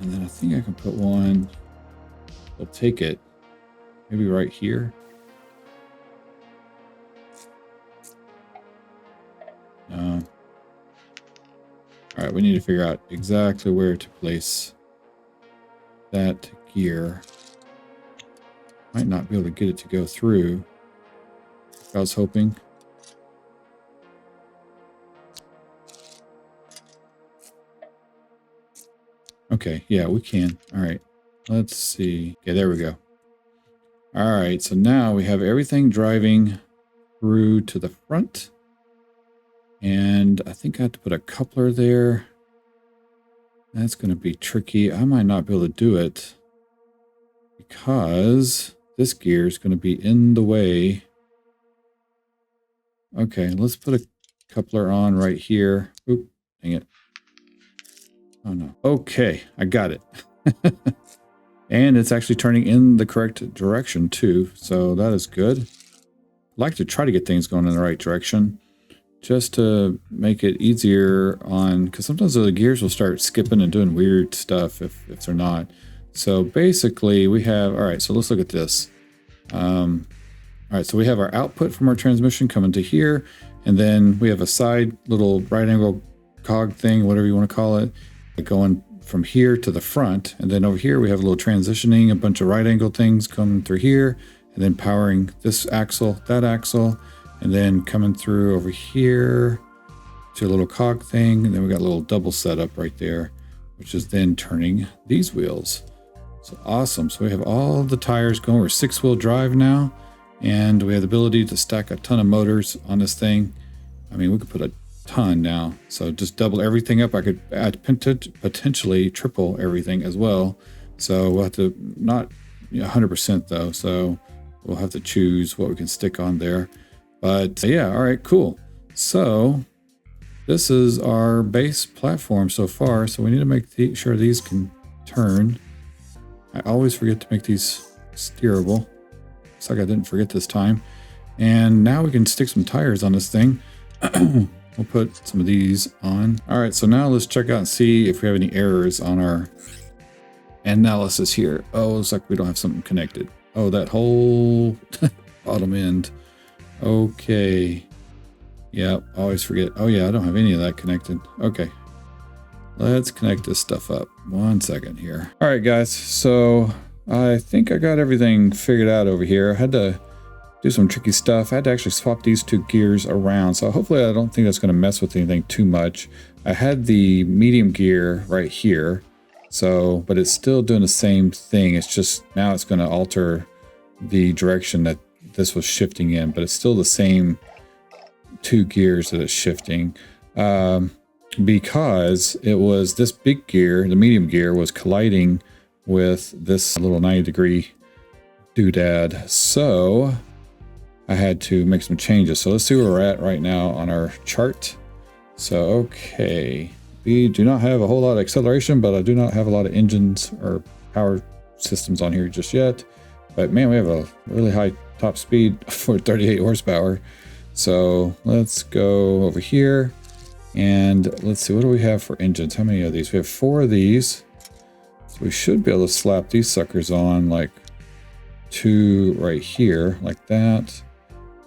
And then I think I can put one, we'll take it, maybe right here. All right, we need to figure out exactly where to place that gear. Might not be able to get it to go through. I was hoping. Okay, yeah, we can. All right, let's see. Okay, there we go. All right, so now we have everything driving through to the front. And I think I have to put a coupler there. That's going to be tricky. I might not be able to do it because this gear is going to be in the way. Okay, let's put a coupler on right here. Oop, dang it. Oh no. Okay, I got it. And it's actually turning in the correct direction too, so that is good. I like to try to get things going in the right direction just to make it easier on, because sometimes the gears will start skipping and doing weird stuff if they're not. So basically we have, all right, so let's look at this. All right, so we have our output from our transmission coming to here, and then we have a side little right angle cog thing, whatever you want to call it, going from here to the front. And then over here we have a little transitioning, a bunch of right angle things coming through here, and then powering this axle, that axle, and then coming through over here to a little cog thing. And then we got a little double setup right there, which is then turning these wheels. So awesome. So we have all the tires going. We're 6-wheel drive now, and we have the ability to stack a ton of motors on this thing. I mean, we could put a ton now. So just double everything up. I could add potentially triple everything as well. So we'll have to, not 100% though. So we'll have to choose what we can stick on there. But yeah, all right, cool. So this is our base platform so far. So we need to make sure these can turn. I always forget to make these steerable. Looks like I didn't forget this time. And now we can stick some tires on this thing. We'll put some of these on. All right, so now let's check out and see if we have any errors on our analysis here. Oh, looks like we don't have something connected. Oh, that whole bottom end. Okay. Yeah, always forget. Oh yeah, I don't have any of that connected. Okay. Let's connect this stuff up. 1 second here. All right, guys. So I think I got everything figured out over here. I had to do some tricky stuff. I had to actually swap these two gears around. So hopefully I don't think that's going to mess with anything too much. I had the medium gear right here. So, but it's still doing the same thing. It's just now it's going to alter the direction that this was shifting in, but it's still the same two gears that it's shifting. Because it was this big gear, the medium gear, was colliding with this little 90-degree doodad. So I had to make some changes. So let's see where we're at right now on our chart. So, okay. We do not have a whole lot of acceleration, but I do not have a lot of engines or power systems on here just yet. But man, we have a really high top speed for 38 horsepower. So let's go over here and let's see, what do we have for engines? How many of these? We have 4 of these. So we should be able to slap these suckers on like 2 right here, like that.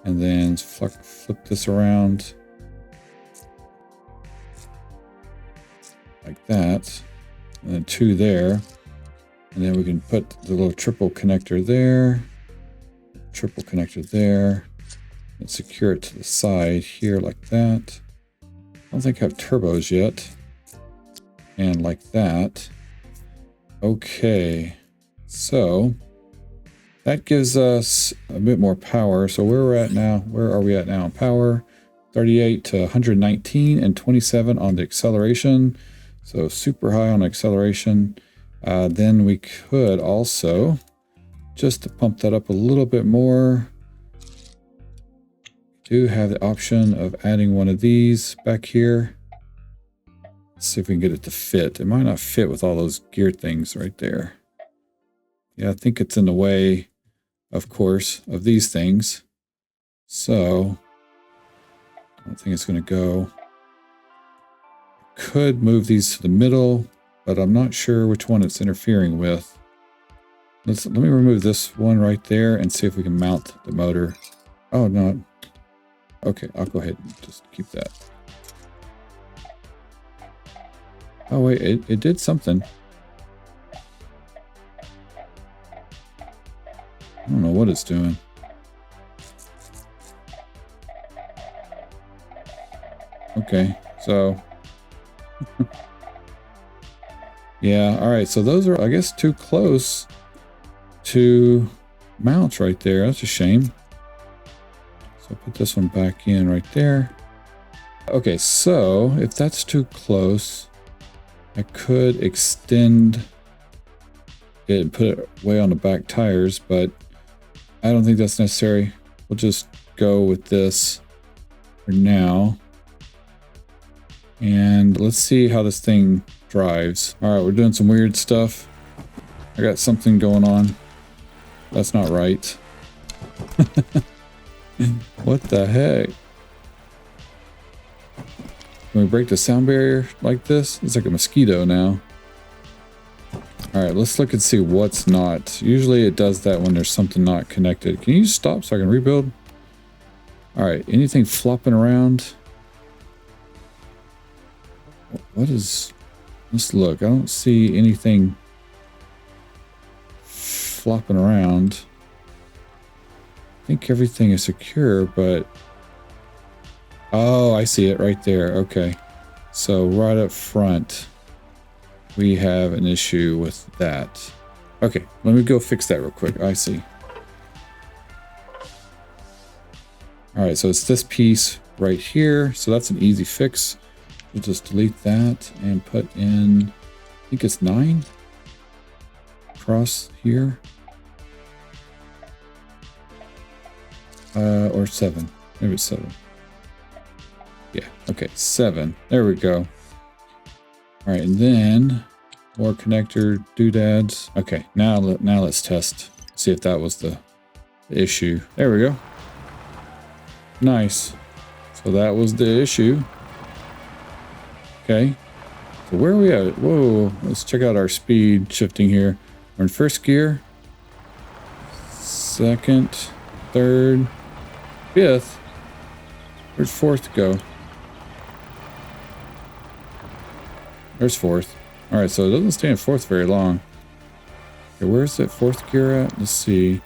And then flip this around like that. And then 2 there. And then we can put the little triple connector there. Triple connector there. And secure it to the side here like that. I don't think I have turbos yet. And like that. Okay. So that gives us a bit more power. So where we're at now, where are we at now? Power 38 to 119 and 27 on the acceleration. So super high on acceleration. Then we could also, just to pump that up a little bit more, do have the option of adding one of these back here. Let's see if we can get it to fit. It might not fit with all those gear things right there. Yeah, I think it's in the way of course, of these things. So I don't think it's going to go. Could move these to the middle, but I'm not sure which one it's interfering with. Let me remove this one right there and see if we can mount the motor. Oh, no. Okay, I'll go ahead and just keep that. Oh, wait, it did something. I don't know what it's doing. Okay, so... yeah, alright, so those are, I guess, too close to mount right there. That's a shame. So I'll put this one back in right there. Okay, so if that's too close, I could extend it and put it way on the back tires, but I don't think that's necessary. We'll just go with this for now. And let's see how this thing drives. All right, we're doing some weird stuff. I got something going on. That's not right. What the heck? Can we break the sound barrier like this? It's like a mosquito now. All right, let's look and see what's not. Usually it does that when there's something not connected. Can you stop so I can rebuild? All right, anything flopping around? What is... let's look. I don't see anything flopping around. I think everything is secure, but... oh, I see it right there. Okay. So right up front, we have an issue with that. Okay, let me go fix that real quick. I see. All right, so it's this piece right here. So that's an easy fix. We'll just delete that and put in, I think it's 9 across here. Or 7. Maybe it's 7. Yeah, okay, 7. There we go. All right, and then more connector doodads. Okay, now let's test. See if that was the issue. There we go. Nice. So that was the issue. Okay. So where are we at? Whoa, let's check out our speed shifting here. We're in first gear. Second, third, fifth. Where's fourth go? There's fourth. All right, so it doesn't stay in fourth very long. Okay, where's that fourth gear at? Let's see.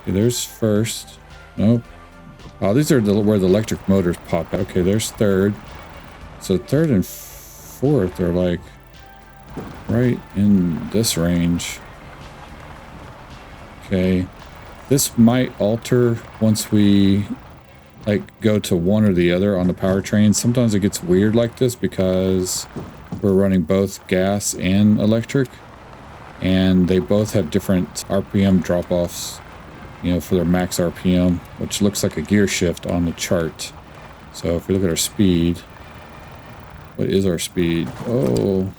Okay, there's first. Nope. Oh, these are where the electric motors pop out. Okay, there's third. So third and fourth are like right in this range. Okay. This might alter once we like go to one or the other on the powertrain. Sometimes it gets weird like this because we're running both gas and electric, and they both have different RPM drop-offs, you know, for their max RPM, which looks like a gear shift on the chart. So if we look at our speed, what is our speed? Oh,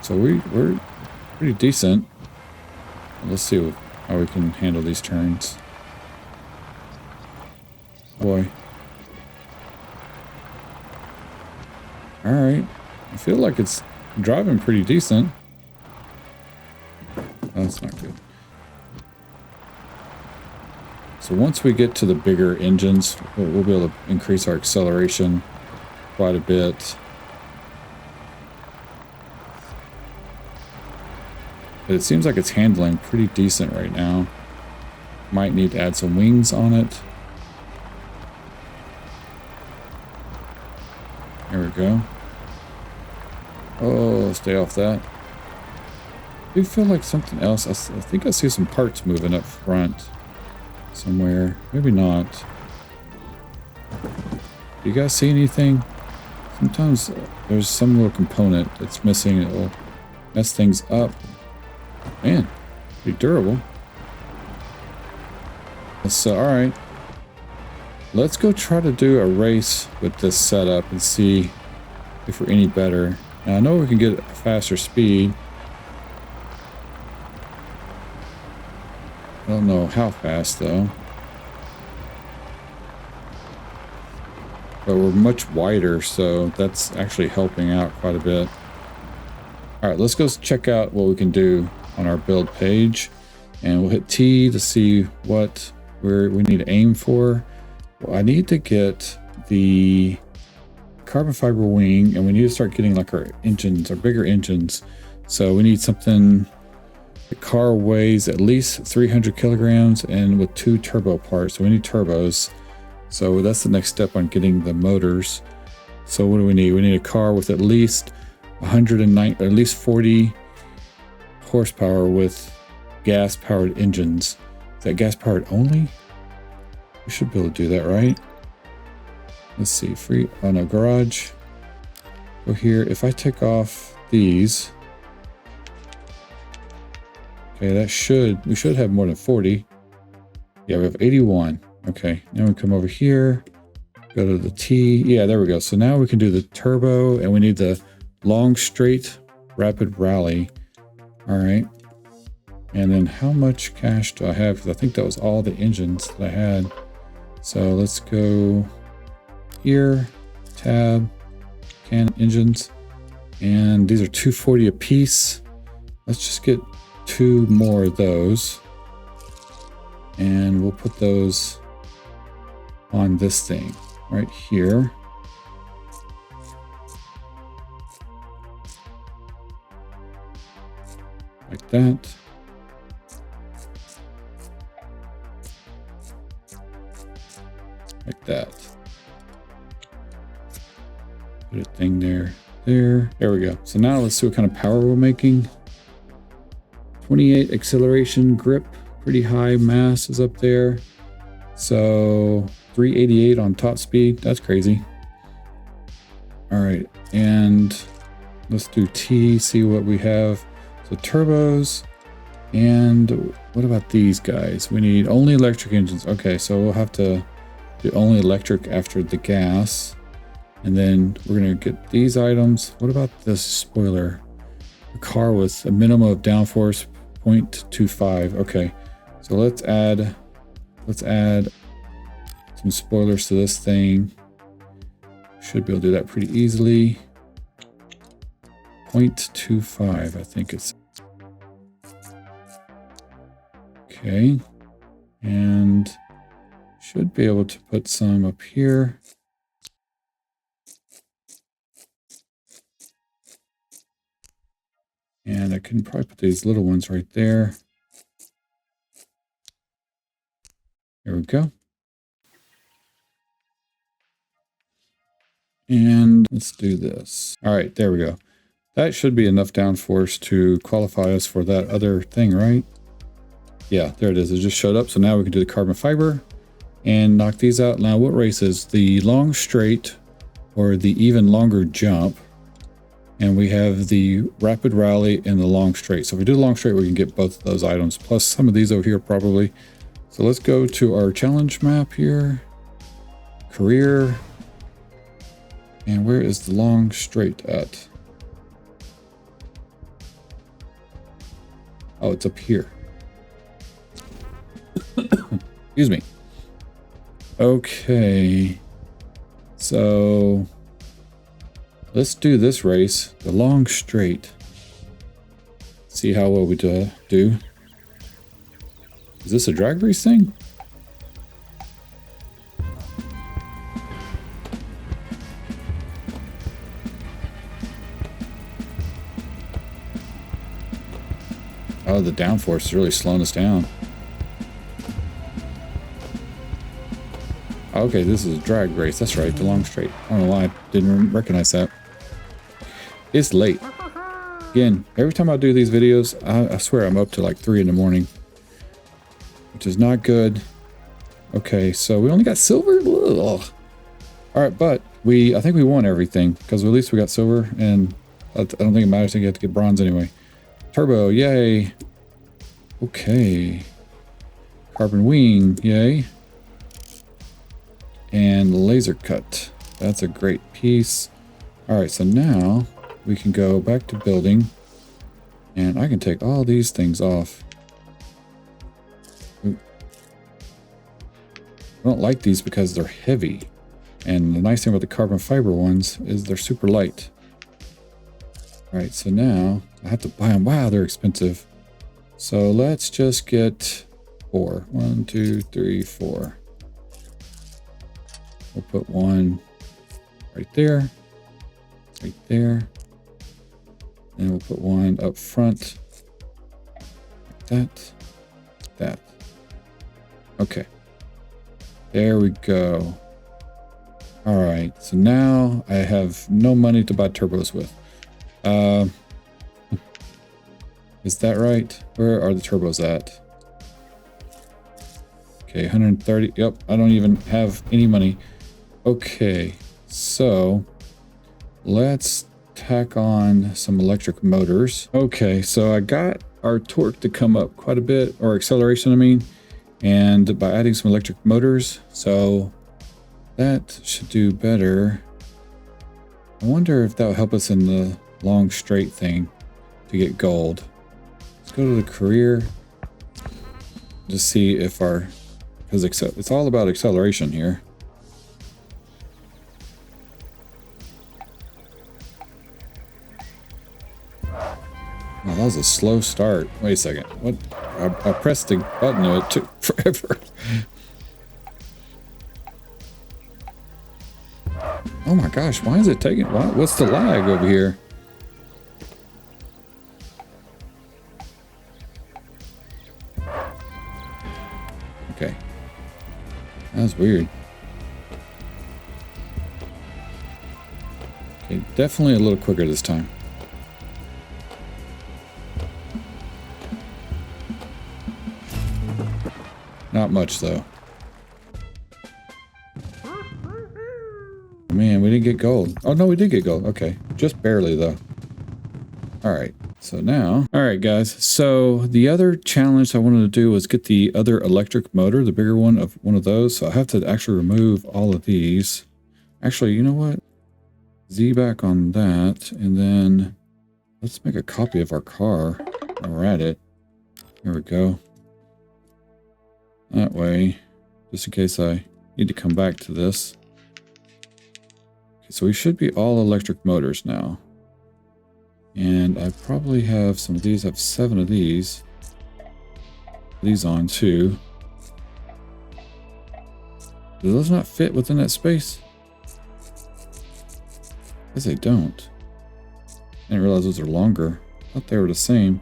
so we're pretty decent. Let's see how we can handle these turns. Boy. All right. I feel like it's driving pretty decent. Oh, that's not good. So once we get to the bigger engines, we'll be able to increase our acceleration quite a bit. But it seems like it's handling pretty decent right now. Might need to add some wings on it. There we go. Oh, stay off that. I do feel like something else. I think I see some parts moving up front somewhere. Maybe not. Do you guys see anything? Sometimes there's some little component that's missing. It'll mess things up. Man, pretty durable. So, alright. Let's go try to do a race with this setup and see if we're any better. Now, I know we can get a faster speed. I don't know how fast though. But we're much wider, so that's actually helping out quite a bit. All right, let's go check out what we can do on our build page. And we'll hit T to see what we need to aim for. Well, I need to get the carbon fiber wing, and we need to start getting like our engines, our bigger engines. So we need something. The car weighs at least 300 kilograms and with 2 turbo parts. So we need turbos. So that's the next step on getting the motors. So what do we need? We need a car with at least 109, at least 40 horsepower with gas-powered engines. Is that gas-powered only? We should be able to do that, right? Let's see. Free on a garage. Go here. If I take off these, okay, we should have more than 40. Yeah, we have 81. Okay, now we come over here, go to the T. Yeah, there we go. So now we can do the turbo, and we need the long, straight, rapid rally. All right. And then how much cash do I have? Because I think that was all the engines that I had. So let's go here, tab, can engines. And these are 240 a piece. Let's just get 2 more of those. And we'll put those on this thing right here. Like that. Like that. Put a thing there. There we go. So now let's see what kind of power we're making. 28 acceleration, grip, pretty high, mass is up there. So 388 on top speed. That's crazy. All right, and let's do T, see what we have. So turbos, and what about these guys? We need only electric engines. Okay, so we'll have to do only electric after the gas. And then we're gonna get these items. What about this spoiler? A car with a minimum of downforce 0.25. Okay, so let's add some spoilers to this thing. Should be able to do that pretty easily. 0.25, I think it's. Okay, and should be able to put some up here. And I can probably put these little ones right there. There we go. And let's do this. All right, there we go. That should be enough downforce to qualify us for that other thing, right? Yeah, there it is. It just showed up. So now we can do the carbon fiber and knock these out. Now, what race is the long straight or the even longer jump? And we have the rapid rally and the long straight. So if we do the long straight, we can get both of those items, plus some of these over here probably. So let's go to our challenge map here. Career. And where is the long straight at? Oh, it's up here. Excuse me. Okay. So let's do this race, the long straight. See how well we do. Is this a drag race thing? Oh, the downforce is really slowing us down. Okay, this is a drag race. That's right, the long straight. I don't know why I didn't recognize that. It's late. Again, every time I do these videos, I swear I'm up to like 3 in the morning, which is not good. Okay, so we only got silver? Ugh. All right, but I think we won everything because at least we got silver, and I don't think it matters. I think you have to get bronze anyway. Turbo, yay. Okay. Carbon wing, yay. And laser cut. That's a great piece. All right, so now we can go back to building, and I can take all these things off. I don't like these because they're heavy. And the nice thing about the carbon fiber ones is they're super light. All right, so now I have to buy them. Wow, they're expensive. So let's just get 4. 1, 2, 3, 4. We'll put one right there, right there. And we'll put one up front, like that. Okay, there we go. All right, so now I have no money to buy turbos with. Is that right? Where are the turbos at? Okay, 130. Yep, I don't even have any money. Okay, so let's tack on some electric motors. Okay, so I got our torque to come up quite a bit, or acceleration, I mean, and by adding some electric motors, so that should do better. I wonder if that will help us in the long straight thing to get gold. Let's go to the career. Just see if our, because it's all about acceleration here. Oh, that was a slow start. Wait a second. What? I pressed the button and it took forever. Oh my gosh, why is it taking? What's the lag over here? Okay. That's weird. Okay, definitely a little quicker this time. Not much though. Man, we didn't get gold. Oh no, we did get gold. Okay, just barely though. All right, so now, all right guys, so the other challenge I wanted to do was get the other electric motor, the bigger one of one of those. So I have to actually remove all of these. Actually, you know what? Z back on that, and then let's make a copy of our car while we're at it. Here we go. That way, just in case I need to come back to this. Okay, so we should be all electric motors now. And I probably have some of these. I have 7 of these. These on too. Do those not fit within that space? I guess they don't. I didn't realize those are longer. I thought they were the same.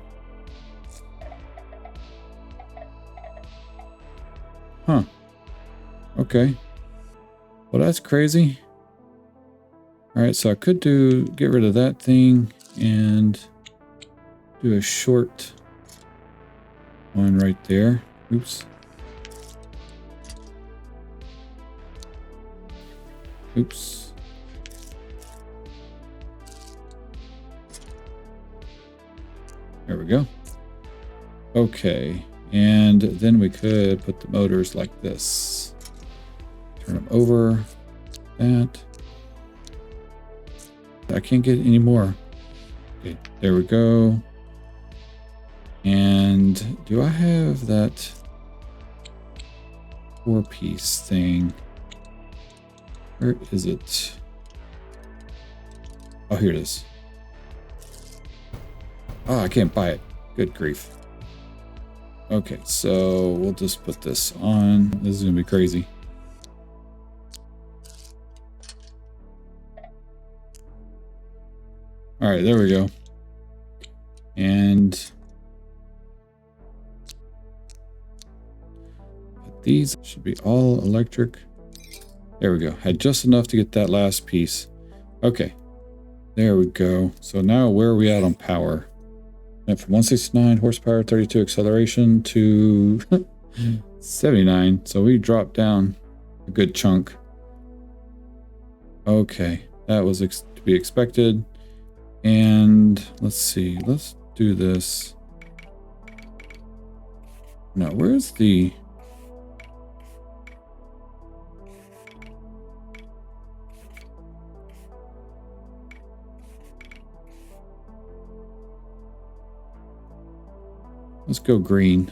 Huh. Okay. Well, that's crazy. All right, so I could get rid of that thing and do a short one right there. Oops. Oops. There we go. Okay. And then we could put the motors like this. Turn them over. That. I can't get any more. Okay, there we go. And do I have that 4-piece thing? Where is it? Oh, here it is. Oh, I can't buy it. Good grief. Okay, so we'll just put this on. This is gonna be crazy. All right, there we go. And these should be all electric. There we go. Had just enough to get that last piece. Okay, there we go. So now where are we at on power? Went from 169 horsepower, 32 acceleration to 79. So we dropped down a good chunk. Okay, that was to be expected. And let's see, let's do this. Now, where's the... Let's go green.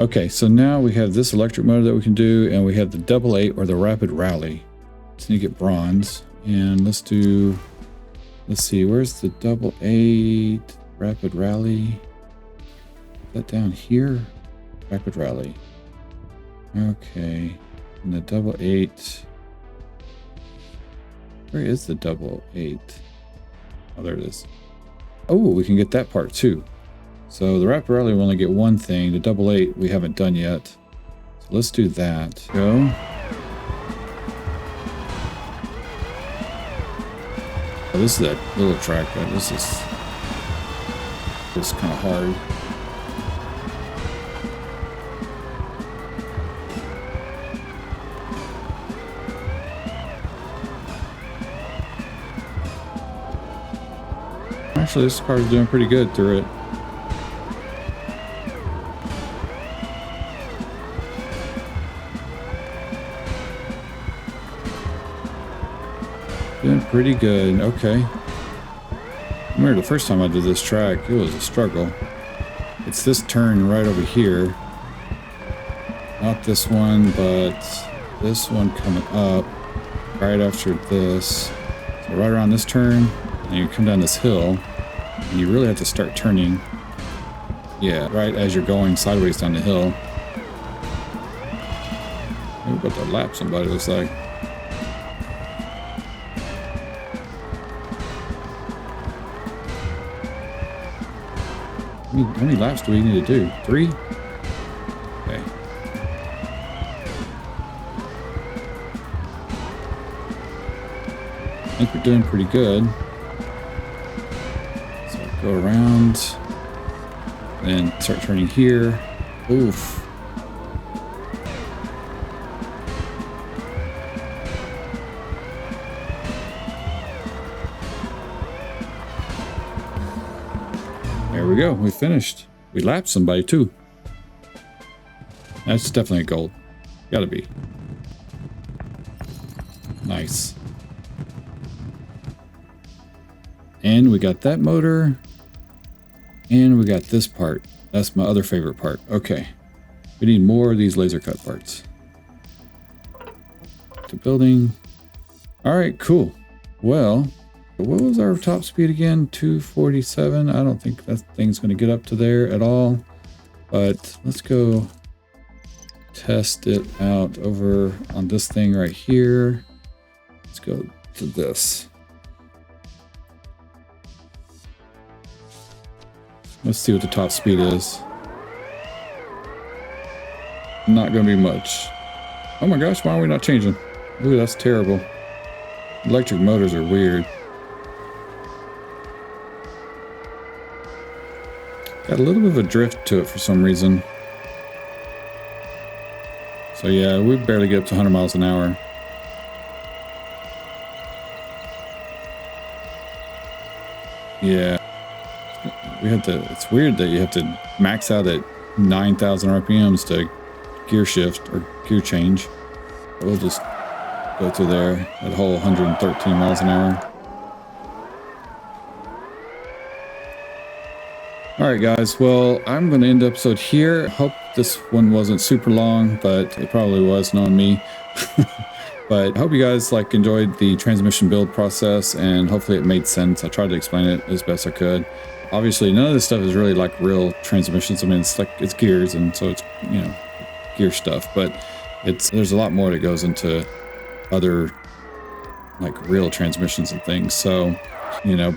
Okay, so now we have this electric motor that we can do, and we have the 88 or the rapid rally. So you get bronze, and let's see, where's the 88 rapid rally? Is that down here? Rapid rally. Okay, and the 88. Where is the 88? Oh, there it is. Oh, we can get that part too. So the rapid rally will only get one thing. The 88 we haven't done yet. So let's do that. Go. Oh, this is that little track, but this is kind of hard. Actually, this car is doing pretty good through it. Doing pretty good. Okay. I remember the first time I did this track, it was a struggle. It's this turn right over here. Not this one, but this one coming up right after this. So right around this turn, and you come down this hill, and you really have to start turning. Yeah, right as you're going sideways down the hill. We're about to lap somebody, looks like. How many laps do we need to do? 3? Okay. I think we're doing pretty good. So go around and start turning here. Oof. There we go. We finished. We lapped somebody too. That's definitely gold. Gotta be. Nice. And we got that motor. And we got this part. That's my other favorite part. Okay. We need more of these laser cut parts. To building. All right, cool. Well, what was our top speed again? 247. I don't think that thing's going to get up to there at all. But let's go test it out over on this thing right here. Let's go to this. Let's see what the top speed is. Not going to be much. Oh my gosh, why are we not changing? Ooh, that's terrible. Electric motors are weird. Got a little bit of a drift to it for some reason. So yeah, we barely get up to 100 miles an hour. Yeah. We have to, it's weird that you have to max out at 9,000 RPMs to gear shift or gear change. We'll just go through there at a whole 113 miles an hour. All right, guys. Well, I'm going to end the episode here. Hope this one wasn't super long, but it probably was, knowing me. But I hope you guys enjoyed the transmission build process, and hopefully it made sense. I tried to explain it as best I could. Obviously, none of this stuff is really like real transmissions. I mean, it's gears, and so it's, gear stuff. But there's a lot more that goes into other real transmissions and things. So,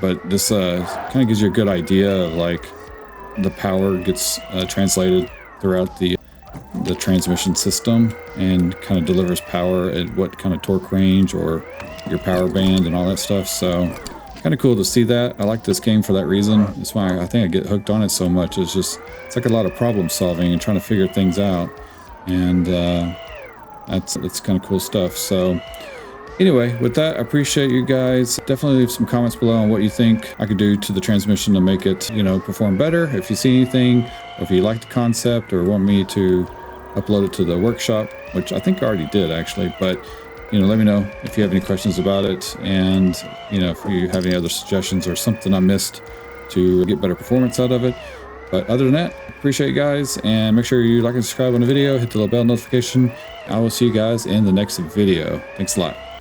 but this kind of gives you a good idea of the power gets translated throughout the transmission system and kind of delivers power at what kind of torque range or your power band and all that stuff. So kind of cool to see that. I like this game for that reason. That's why I think I get hooked on it so much. It's like a lot of problem solving and trying to figure things out. And it's kind of cool stuff. So anyway, with that, I appreciate you guys. Definitely leave some comments below on what you think I could do to the transmission to make it, perform better. If you see anything, or if you like the concept or want me to upload it to the workshop, which I think I already did actually, but let me know if you have any questions about it. And, if you have any other suggestions or something I missed to get better performance out of it. But other than that, appreciate you guys, and make sure you like and subscribe on the video, hit the little bell notification. I will see you guys in the next video. Thanks a lot.